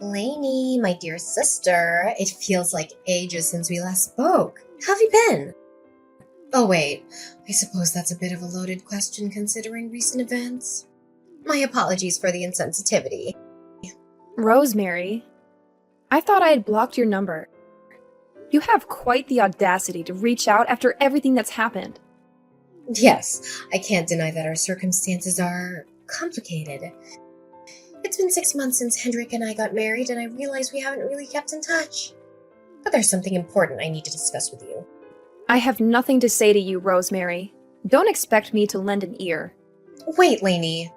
Lainey, my dear sister, it feels like ages since we last spoke. How have you been? Oh, wait, I suppose that's a bit of a loaded question considering recent events. My apologies for the insensitivity. Rosemary, I thought I had blocked your number. You have quite the audacity to reach out after everything that's happened. Yes, I can't deny that our circumstances are complicated. It's been 6 months since Hendrik and I got married, and I realize we haven't really kept in touch. But there's something important I need to discuss with you. I have nothing to say to you, Rosemary. Don't expect me to lend an ear. Wait, Lainey.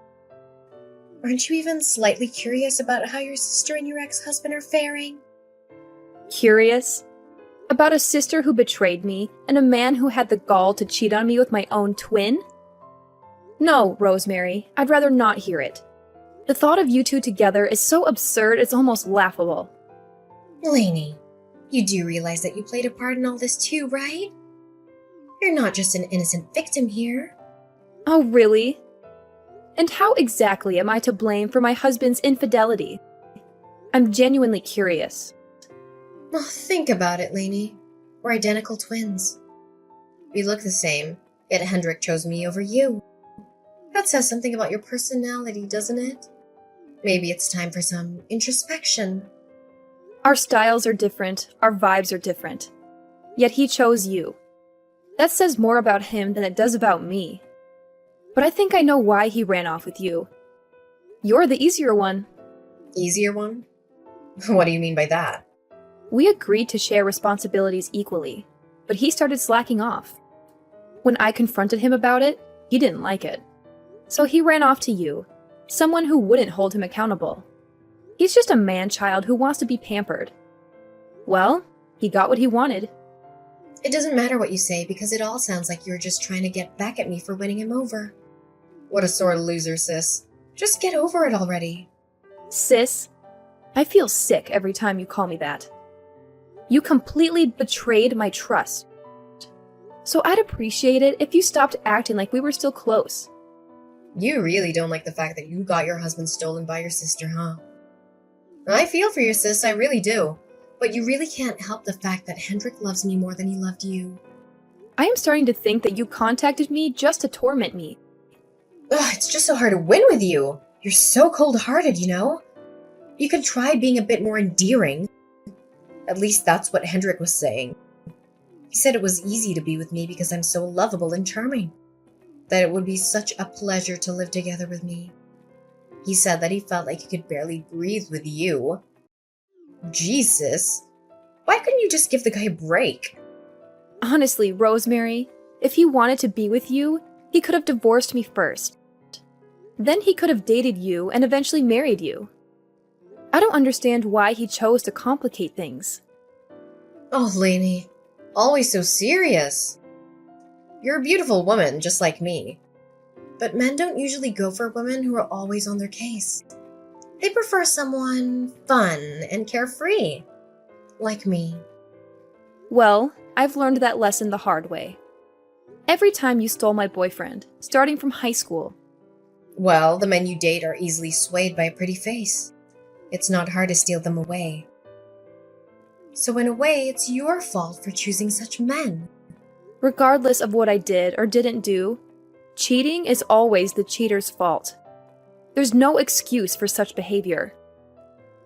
Aren't you even slightly curious about how your sister and your ex-husband are faring? Curious? About a sister who betrayed me and a man who had the gall to cheat on me with my own twin? No, Rosemary, I'd rather not hear it. The thought of you two together is so absurd it's almost laughable. Lainey, you do realize that you played a part in all this too, right? You're not just an innocent victim here. Oh, really? And how exactly am I to blame for my husband's infidelity? I'm genuinely curious. Well, think about it, Lainey. We're identical twins. We look the same, yet Hendrik chose me over you. That says something about your personality, doesn't it? Maybe it's time for some introspection. Our styles are different, our vibes are different. Yet he chose you. That says more about him than it does about me. But I think I know why he ran off with you. You're the easier one. Easier one? What do you mean by that? We agreed to share responsibilities equally, but he started slacking off. When I confronted him about it, he didn't like it. So he ran off to you, someone who wouldn't hold him accountable. He's just a man-child who wants to be pampered. Well, he got what he wanted. It doesn't matter what you say because it all sounds like you're just trying to get back at me for winning him over. What a sore loser, sis. Just get over it already. Sis, I feel sick every time you call me that. You completely betrayed my trust. So I'd appreciate it if you stopped acting like we were still close. You really don't like the fact that you got your husband stolen by your sister, huh? I feel for your sis, I really do. But you really can't help the fact that Hendrik loves me more than he loved you. I am starting to think that you contacted me just to torment me. Ugh, it's just so hard to win with you. You're so cold-hearted, you know? You could try being a bit more endearing. At least that's what Hendrik was saying. He said it was easy to be with me because I'm so lovable and charming. That it would be such a pleasure to live together with me. He said that he felt like he could barely breathe with you. Jesus. Why couldn't you just give the guy a break? Honestly, Rosemary, if he wanted to be with you, he could have divorced me first. Then he could have dated you and eventually married you. I don't understand why he chose to complicate things. Oh, Lainey. Always so serious. You're a beautiful woman, just like me. But men don't usually go for women who are always on their case. They prefer someone fun and carefree. Like me. Well, I've learned that lesson the hard way. Every time you stole my boyfriend, starting from high school. Well, the men you date are easily swayed by a pretty face. It's not hard to steal them away. So in a way, it's your fault for choosing such men. Regardless of what I did or didn't do, cheating is always the cheater's fault. There's no excuse for such behavior.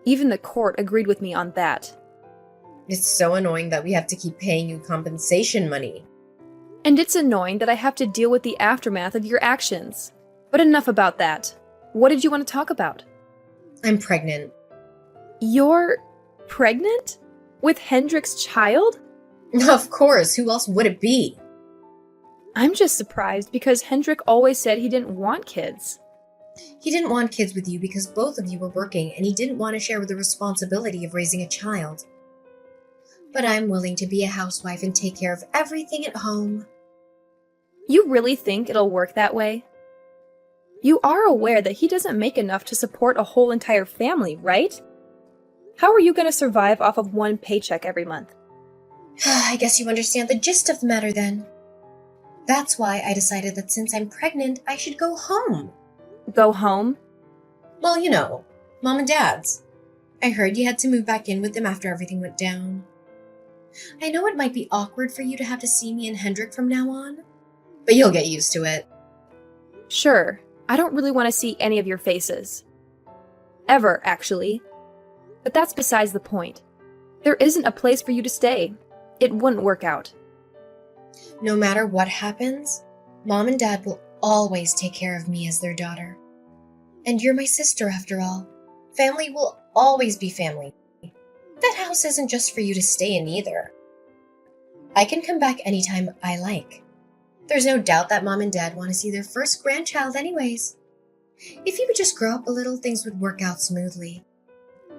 Even the court agreed with me on that. It's so annoying that we have to keep paying you compensation money. And it's annoying that I have to deal with the aftermath of your actions. But enough about that. What did you want to talk about? I'm pregnant. You're pregnant? With Hendrik's child? Of course, who else would it be? I'm just surprised because Hendrik always said he didn't want kids. He didn't want kids with you because both of you were working and he didn't want to share the responsibility of raising a child. But I'm willing to be a housewife and take care of everything at home. You really think it'll work that way? You are aware that he doesn't make enough to support a whole entire family, right? How are you going to survive off of one paycheck every month? I guess you understand the gist of the matter then. That's why I decided that since I'm pregnant, I should go home. Go home? Well, you know, Mom and Dad's. I heard you had to move back in with them after everything went down. I know it might be awkward for you to have to see me and Hendrik from now on, but you'll get used to it. Sure, I don't really want to see any of your faces. Ever, actually. But that's besides the point. There isn't a place for you to stay. It wouldn't work out. No matter what happens, Mom and Dad will always take care of me as their daughter. And you're my sister, after all. Family will always be family. That house isn't just for you to stay in either. I can come back anytime I like. There's no doubt that Mom and Dad want to see their first grandchild anyways. If you would just grow up a little, things would work out smoothly.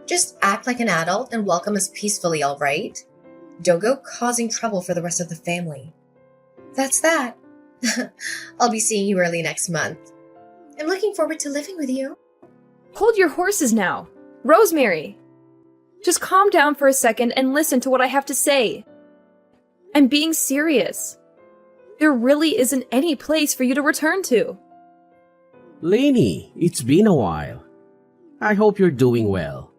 Just act like an adult and welcome us peacefully, all right? Don't go causing trouble for the rest of the family. That's that. I'll be seeing you early next month. I'm looking forward to living with you. Hold your horses now. Rosemary! Just calm down for a second and listen to what I have to say. I'm being serious. There really isn't any place for you to return to. Lainey, it's been a while. I hope you're doing well.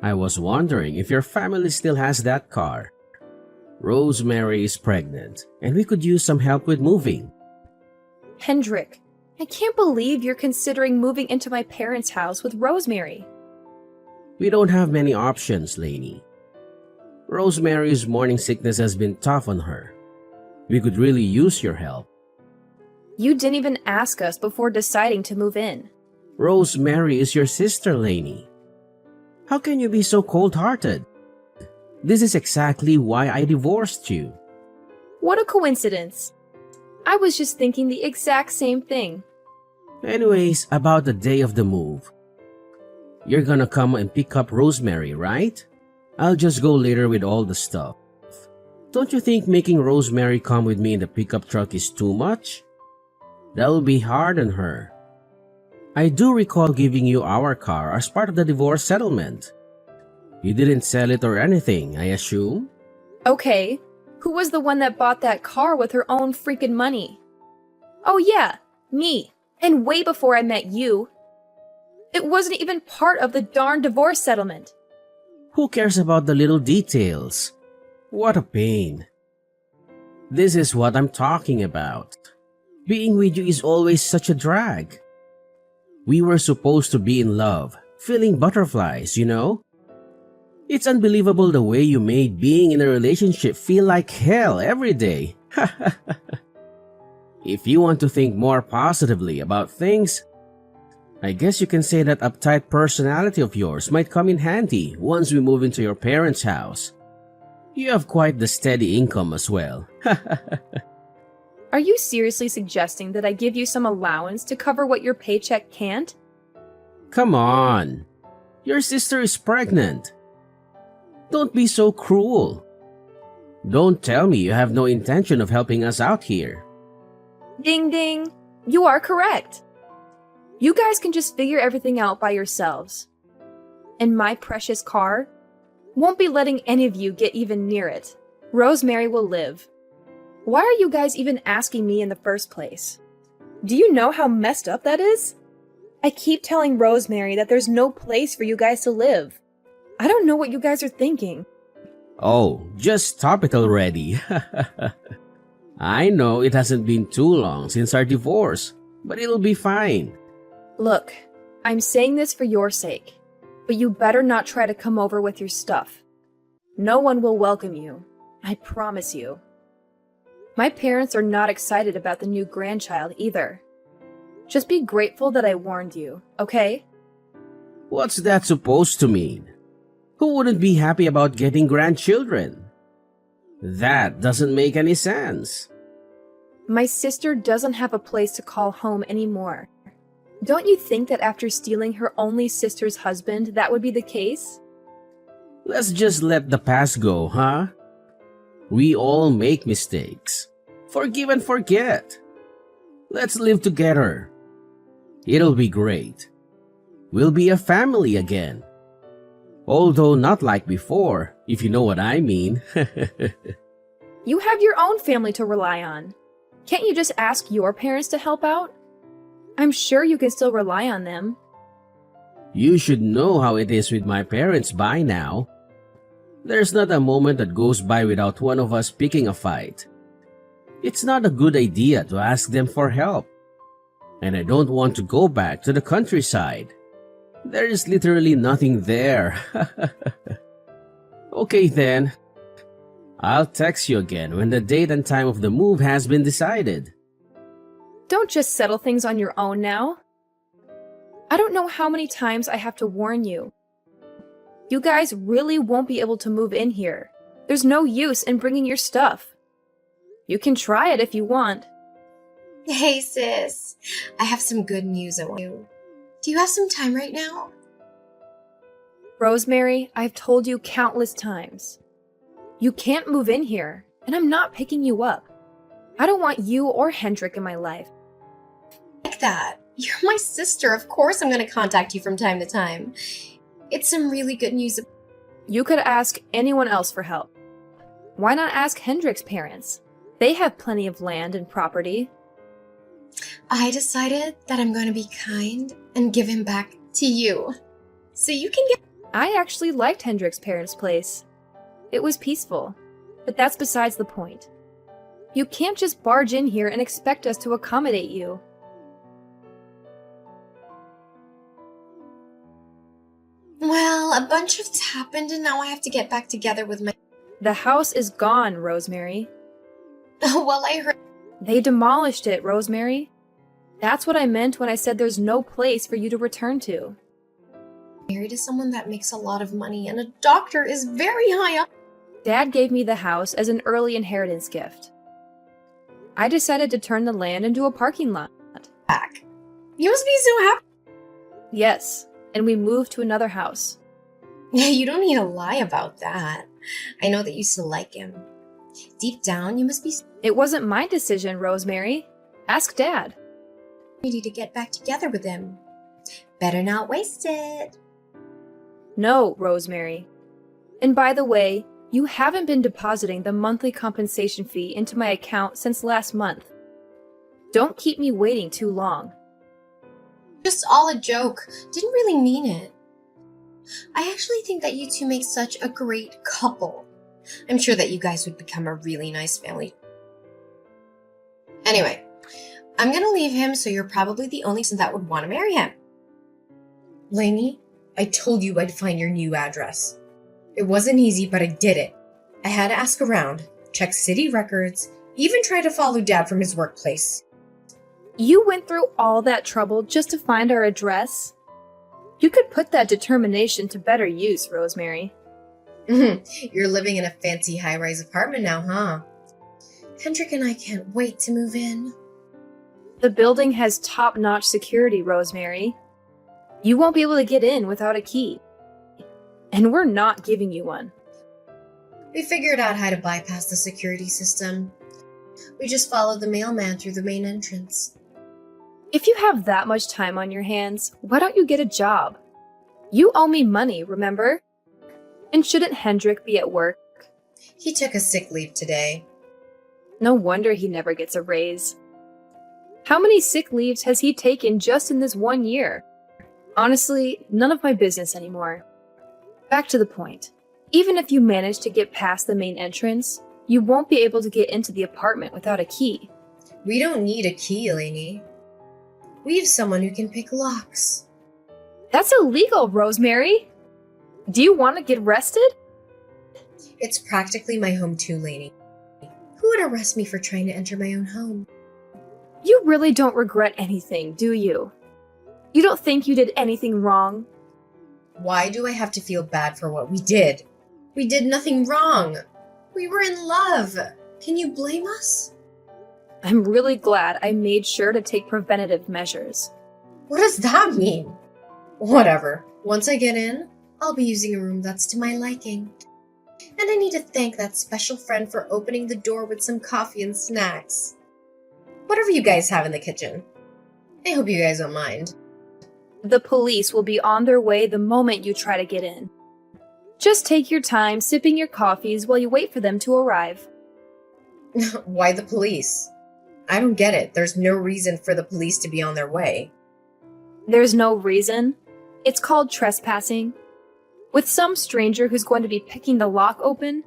I was wondering if your family still has that car. Rosemary is pregnant, and we could use some help with moving. Hendrik, I can't believe you're considering moving into my parents' house with Rosemary. We don't have many options, Lainey. Rosemary's morning sickness has been tough on her. We could really use your help. You didn't even ask us before deciding to move in. Rosemary is your sister, Lainey. How can you be so cold-hearted? This is exactly why I divorced you. What a coincidence. I was just thinking the exact same thing. Anyways, about the day of the move. You're gonna come and pick up Rosemary, right? I'll just go later with all the stuff. Don't you think making Rosemary come with me in the pickup truck is too much? That'll be hard on her. I do recall giving you our car as part of the divorce settlement. You didn't sell it or anything, I assume? Okay, who was the one that bought that car with her own freaking money? Oh yeah, me. And way before I met you. It wasn't even part of the darn divorce settlement. Who cares about the little details? What a pain. This is what I'm talking about. Being with you is always such a drag. We were supposed to be in love, feeling butterflies, you know? It's unbelievable the way you made being in a relationship feel like hell every day. If you want to think more positively about things, I guess you can say that uptight personality of yours might come in handy once we move into your parents' house. You have quite the steady income as well. Are you seriously suggesting that I give you some allowance to cover what your paycheck can't? Come on. Your sister is pregnant. Don't be so cruel. Don't tell me you have no intention of helping us out here. Ding ding. You are correct. You guys can just figure everything out by yourselves. And my precious car won't be letting any of you get even near it. Rosemary will live. Why are you guys even asking me in the first place? Do you know how messed up that is? I keep telling Rosemary that there's no place for you guys to live. I don't know what you guys are thinking. Oh, just stop it already. I know it hasn't been too long since our divorce, but it'll be fine. Look, I'm saying this for your sake, but you better not try to come over with your stuff. No one will welcome you. I promise you. My parents are not excited about the new grandchild either. Just be grateful that I warned you, okay? What's that supposed to mean? Who wouldn't be happy about getting grandchildren? That doesn't make any sense. My sister doesn't have a place to call home anymore. Don't you think that after stealing her only sister's husband, that would be the case? Let's just let the past go, huh? We all make mistakes. Forgive and forget. Let's live together. It'll be great. We'll be a family again. Although not like before, if you know what I mean. You have your own family to rely on. Can't you just ask your parents to help out? I'm sure you can still rely on them. You should know how it is with my parents by now. There's not a moment that goes by without one of us picking a fight. It's not a good idea to ask them for help. And I don't want to go back to the countryside. There is literally nothing there. Okay then. I'll text you again when the date and time of the move has been decided. Don't just settle things on your own now. I don't know how many times I have to warn you. You guys really won't be able to move in here. There's no use in bringing your stuff. You can try it if you want. Hey sis, I have some good news I want you. Do you have some time right now? Rosemary, I've told you countless times. You can't move in here, and I'm not picking you up. I don't want you or Hendrik in my life. Like that. You're my sister. Of course I'm going to contact you from time to time. It's some really good news. You could ask anyone else for help. Why not ask Hendrik's parents? They have plenty of land and property. I decided that I'm going to be kind and give him back to you. So you can get... I actually liked Hendrik's parents' place. It was peaceful, but that's besides the point. You can't just barge in here and expect us to accommodate you. Well, a bunch has happened and now I have to get back together with my... The house is gone, Rosemary. Well, I heard... They demolished it, Rosemary. That's what I meant when I said there's no place for you to return to. Married to someone that makes a lot of money and a doctor is very high up. Dad gave me the house as an early inheritance gift. I decided to turn the land into a parking lot. Back. You must be so happy. Yes, and we moved to another house. You don't need to lie about that. I know that you still like him. Deep down, you must be It wasn't my decision, Rosemary. Ask Dad. ready to get back together with him. Better not waste it. No, Rosemary. And by the way, you haven't been depositing the monthly compensation fee into my account since last month. Don't keep me waiting too long. Just all a joke. Didn't really mean it. I actually think that you two make such a great couple. I'm sure that you guys would become a really nice family. Anyway, I'm gonna leave him, so you're probably the only person that would want to marry him. Lainey, I told you I'd find your new address. It wasn't easy, but I did it. I had to ask around, check city records, even try to follow Dad from his workplace. You went through all that trouble just to find our address? You could put that determination to better use, Rosemary. You're living in a fancy high-rise apartment now, huh? Hendrik and I can't wait to move in. The building has top-notch security, Rosemary. You won't be able to get in without a key. And we're not giving you one. We figured out how to bypass the security system. We just followed the mailman through the main entrance. If you have that much time on your hands, why don't you get a job? You owe me money, remember? And shouldn't Hendrik be at work? He took a sick leave today. No wonder he never gets a raise. How many sick leaves has he taken just in this 1 year? Honestly, none of my business anymore. Back to the point. Even if you manage to get past the main entrance, you won't be able to get into the apartment without a key. We don't need a key, Lainey. We have someone who can pick locks. That's illegal, Rosemary! Do you want to get arrested? It's practically my home too, Lainey. Who would arrest me for trying to enter my own home? You really don't regret anything, do you? You don't think you did anything wrong? Why do I have to feel bad for what we did? We did nothing wrong. We were in love. Can you blame us? I'm really glad I made sure to take preventative measures. What does that mean? Whatever. Once I get in, I'll be using a room that's to my liking. And I need to thank that special friend for opening the door with some coffee and snacks. Whatever you guys have in the kitchen. I hope you guys don't mind. The police will be on their way the moment you try to get in. Just take your time sipping your coffees while you wait for them to arrive. Why the police? I don't get it. There's no reason for the police to be on their way. There's no reason. It's called trespassing. With some stranger who's going to be picking the lock open.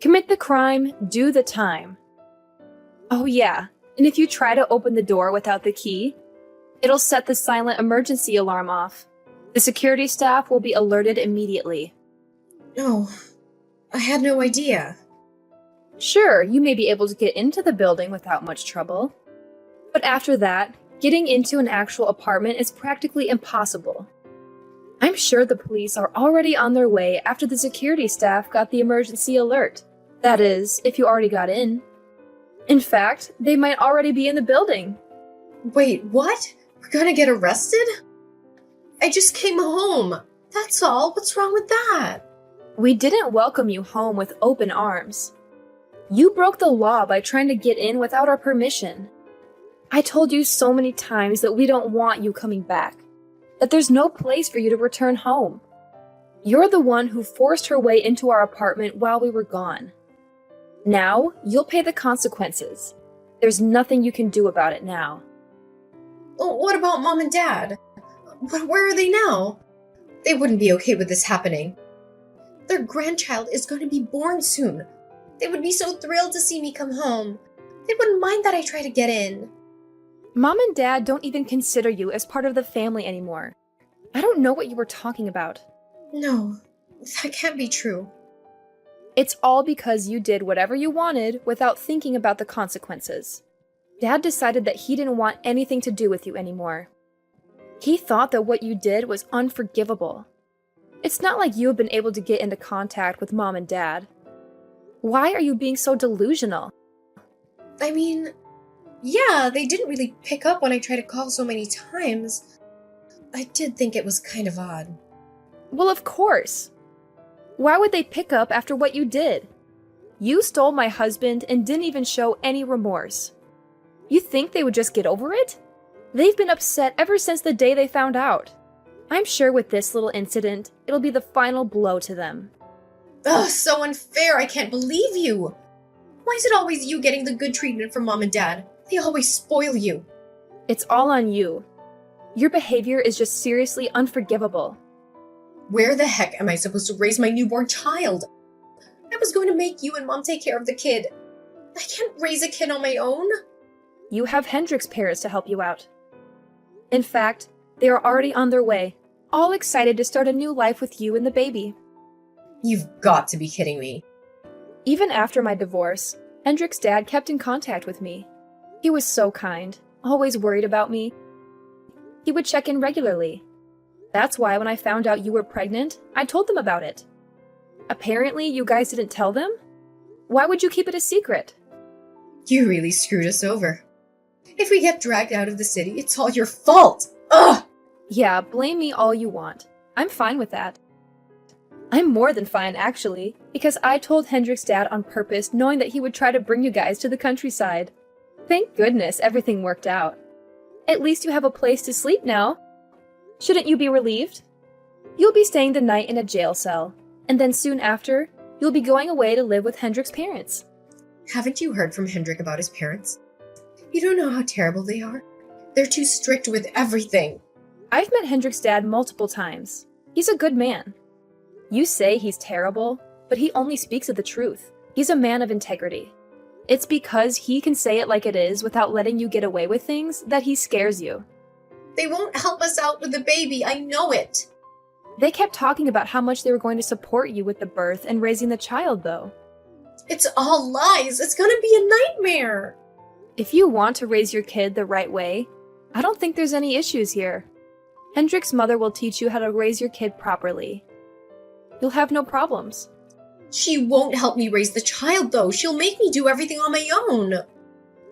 Commit the crime, do the time. Oh yeah, and if you try to open the door without the key, it'll set the silent emergency alarm off. The security staff will be alerted immediately. Oh, I had no idea. Sure, you may be able to get into the building without much trouble. But after that, getting into an actual apartment is practically impossible. I'm sure the police are already on their way after the security staff got the emergency alert. That is, if you already got in. In fact, they might already be in the building. Wait, what? We're gonna get arrested? I just came home. That's all. What's wrong with that? We didn't welcome you home with open arms. You broke the law by trying to get in without our permission. I told you so many times that we don't want you coming back, that there's no place for you to return home. You're the one who forced her way into our apartment while we were gone. Now, you'll pay the consequences. There's nothing you can do about it now. Well, what about Mom and Dad? Where are they now? They wouldn't be okay with this happening. Their grandchild is going to be born soon. They would be so thrilled to see me come home. They wouldn't mind that I try to get in. Mom and Dad don't even consider you as part of the family anymore. I don't know what you were talking about. No, that can't be true. It's all because you did whatever you wanted without thinking about the consequences. Dad decided that he didn't want anything to do with you anymore. He thought that what you did was unforgivable. It's not like you have been able to get into contact with Mom and Dad. Why are you being so delusional? I mean, yeah, they didn't really pick up when I tried to call so many times. I did think it was kind of odd. Well, of course. Why would they pick up after what you did? You stole my husband and didn't even show any remorse. You think they would just get over it? They've been upset ever since the day they found out. I'm sure with this little incident, it'll be the final blow to them. Ugh, so unfair, I can't believe you! Why is it always you getting the good treatment from Mom and Dad? They always spoil you. It's all on you. Your behavior is just seriously unforgivable. Where the heck am I supposed to raise my newborn child? I was going to make you and Mom take care of the kid. I can't raise a kid on my own. You have Hendrik's parents to help you out. In fact, they are already on their way, all excited to start a new life with you and the baby. You've got to be kidding me. Even after my divorce, Hendrik's dad kept in contact with me. He was so kind, always worried about me. He would check in regularly. That's why when I found out you were pregnant, I told them about it. Apparently, you guys didn't tell them? Why would you keep it a secret? You really screwed us over. If we get dragged out of the city, it's all your fault. Ugh! Yeah, blame me all you want. I'm fine with that. I'm more than fine, actually, because I told Hendrik's dad on purpose, knowing that he would try to bring you guys to the countryside. Thank goodness everything worked out. At least you have a place to sleep now. Shouldn't you be relieved? You'll be staying the night in a jail cell, and then soon after, you'll be going away to live with Hendrik's parents. Haven't you heard from Hendrik about his parents? You don't know how terrible they are. They're too strict with everything. I've met Hendrik's dad multiple times. He's a good man. You say he's terrible, but he only speaks of the truth. He's a man of integrity. It's because he can say it like it is without letting you get away with things that he scares you. They won't help us out with the baby, I know it. They kept talking about how much they were going to support you with the birth and raising the child, though. It's all lies. It's gonna be a nightmare. If you want to raise your kid the right way, I don't think there's any issues here. Hendrik's mother will teach you how to raise your kid properly. You'll have no problems. She won't help me raise the child, though. She'll make me do everything on my own.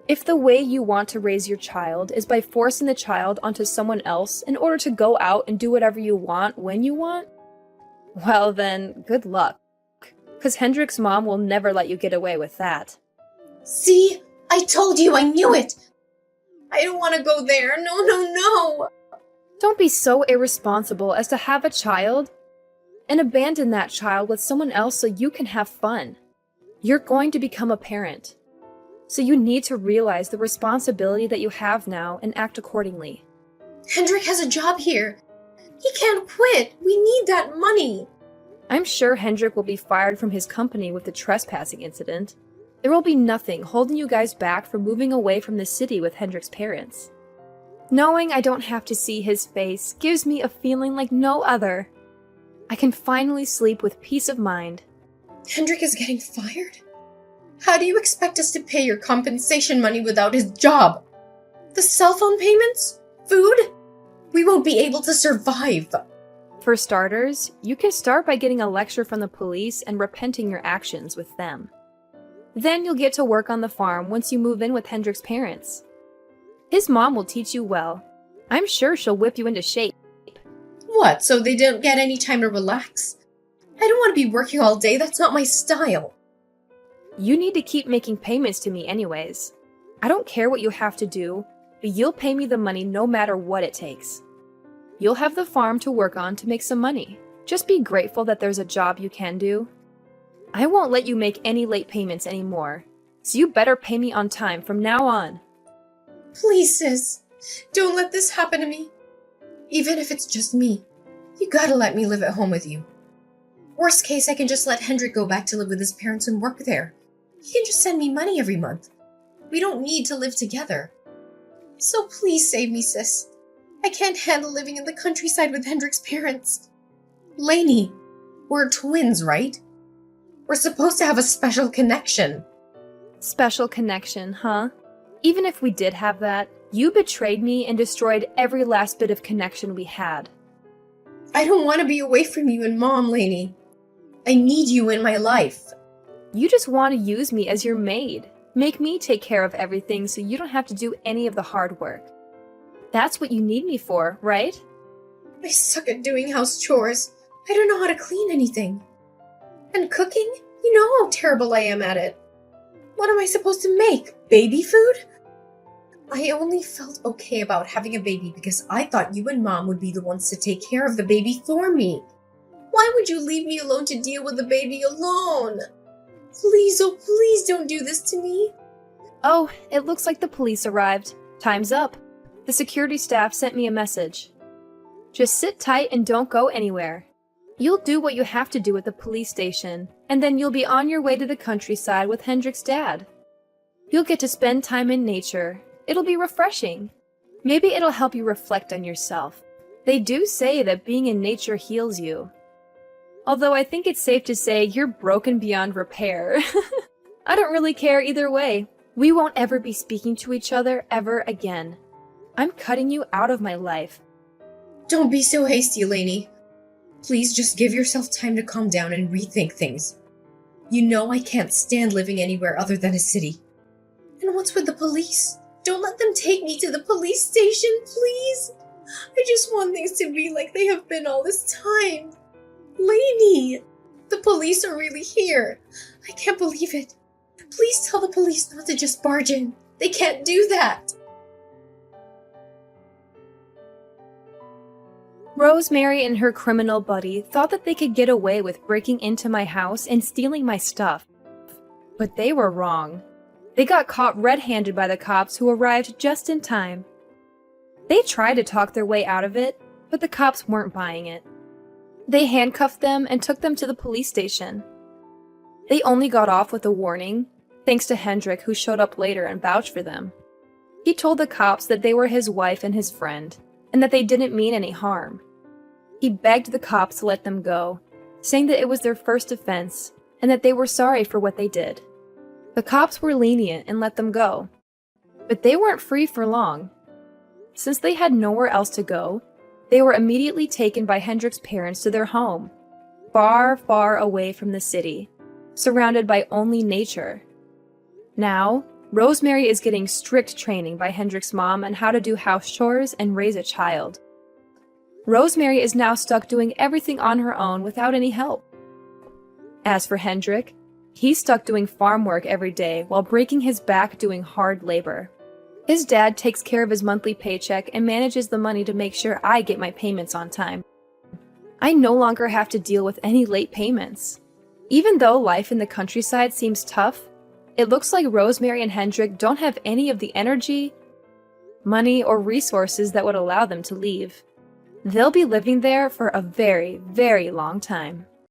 If the way you want to raise your child is by forcing the child onto someone else in order to go out and do whatever you want when you want, well then, good luck. Because Hendrik's mom will never let you get away with that. See? I told you, I knew it! I don't want to go there. No. Don't be so irresponsible as to have a child and abandon that child with someone else so you can have fun. You're going to become a parent. So you need to realize the responsibility that you have now and act accordingly. Hendrik has a job here. He can't quit. We need that money. I'm sure Hendrik will be fired from his company with the trespassing incident. There will be nothing holding you guys back from moving away from the city with Hendrik's parents. Knowing I don't have to see his face gives me a feeling like no other. I can finally sleep with peace of mind. Hendrik is getting fired? How do you expect us to pay your compensation money without his job? The cell phone payments? Food? We won't be able to survive. For starters, you can start by getting a lecture from the police and repenting your actions with them. Then you'll get to work on the farm once you move in with Hendrik's parents. His mom will teach you well. I'm sure she'll whip you into shape. What, so they don't get any time to relax? I don't want to be working all day, that's not my style. You need to keep making payments to me anyways. I don't care what you have to do, but you'll pay me the money no matter what it takes. You'll have the farm to work on to make some money. Just be grateful that there's a job you can do. I won't let you make any late payments anymore, so you better pay me on time from now on. Please, sis, don't let this happen to me. Even if it's just me, you gotta let me live at home with you. Worst case, I can just let Hendrik go back to live with his parents and work there. He can just send me money every month. We don't need to live together. So please save me, sis. I can't handle living in the countryside with Hendrik's parents. Lainey, we're twins, right? We're supposed to have a special connection. Special connection, huh? Even if we did have that, you betrayed me and destroyed every last bit of connection we had. I don't want to be away from you and Mom, Lainey. I need you in my life. You just want to use me as your maid. Make me take care of everything so you don't have to do any of the hard work. That's what you need me for, right? I suck at doing house chores. I don't know how to clean anything. And cooking? You know how terrible I am at it. What am I supposed to make? Baby food? I only felt okay about having a baby because I thought you and Mom would be the ones to take care of the baby for me. Why would you leave me alone to deal with the baby alone? Please, oh please don't do this to me. Oh, it looks like the police arrived. Time's up. The security staff sent me a message. Just sit tight and don't go anywhere. You'll do what you have to do at the police station, and then you'll be on your way to the countryside with Hendrik's dad. You'll get to spend time in nature. It'll be refreshing. Maybe it'll help you reflect on yourself. They do say that being in nature heals you. Although I think it's safe to say you're broken beyond repair. I don't really care either way. We won't ever be speaking to each other ever again. I'm cutting you out of my life. Don't be so hasty, Lainey. Please just give yourself time to calm down and rethink things. You know I can't stand living anywhere other than a city. And what's with the police? Don't let them take me to the police station, please. I just want things to be like they have been all this time. Lainey, the police are really here. I can't believe it. Please tell the police not to just barge in. They can't do that. Rosemary and her criminal buddy thought that they could get away with breaking into my house and stealing my stuff. But they were wrong. They got caught red-handed by the cops who arrived just in time. They tried to talk their way out of it, but the cops weren't buying it. They handcuffed them and took them to the police station. They only got off with a warning, thanks to Hendrik, who showed up later and vouched for them. He told the cops that they were his wife and his friend, and that they didn't mean any harm. He begged the cops to let them go, saying that it was their first offense and that they were sorry for what they did. The cops were lenient and let them go, but they weren't free for long. Since they had nowhere else to go, they were immediately taken by Hendrik's parents to their home, far, far away from the city, surrounded by only nature. Now, Rosemary is getting strict training by Hendrik's mom on how to do house chores and raise a child. Rosemary is now stuck doing everything on her own without any help. As for Hendrik, he's stuck doing farm work every day while breaking his back doing hard labor. His dad takes care of his monthly paycheck and manages the money to make sure I get my payments on time. I no longer have to deal with any late payments. Even though life in the countryside seems tough, it looks like Rosemary and Hendrik don't have any of the energy, money, or resources that would allow them to leave. They'll be living there for a very, very long time.